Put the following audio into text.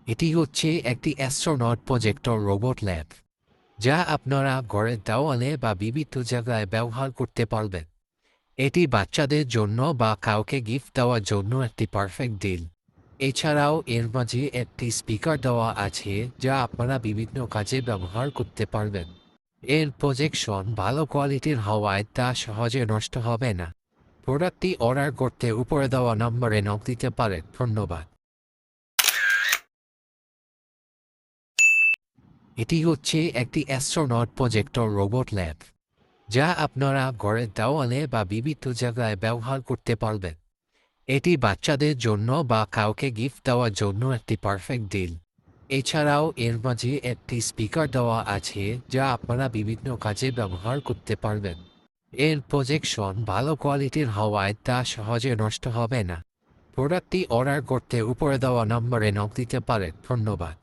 এটি হচ্ছে একটি অ্যাস্ট্রোনট প্রজেক্টর রোবট ল্যাব, যা আপনারা ঘরের দেওয়ালে বা বিভিন্ন জায়গায় ব্যবহার করতে পারবেন। এটি বাচ্চাদের জন্য বা কাউকে গিফট দেওয়ার জন্য একটি পারফেক্ট ডিল। এছাড়াও এর মাঝে একটি স্পিকার দেওয়া আছে, যা আপনারা বিভিন্ন কাজে ব্যবহার করতে পারবেন। এর প্রজেকশন ভালো কোয়ালিটির হওয়ায় তা সহজে নষ্ট হবে না। প্রোডাক্টটি অর্ডার করতে উপরে দেওয়া নম্বরে নক দিতে পারেন। ধন্যবাদ। এটি হচ্ছে একটি অ্যাস্ট্রোনট প্রজেক্টর রোবট ল্যাব, যা আপনারা ঘরের দেওয়ালে বা বিভিন্ন জায়গায় ব্যবহার করতে পারবেন। এটি বাচ্চাদের জন্য বা কাউকে গিফট দেওয়ার জন্য একটি পারফেক্ট ডিল। এছাড়াও এর মাঝে একটি স্পিকার দেওয়া আছে, যা আপনারা বিভিন্ন কাজে ব্যবহার করতে পারবেন। এর প্রজেকশন ভালো কোয়ালিটির হওয়ায় তা সহজে নষ্ট হবে না। প্রোডাক্টটি অর্ডার করতে উপরে দেওয়া নম্বরে নক দিতে পারেন। ধন্যবাদ।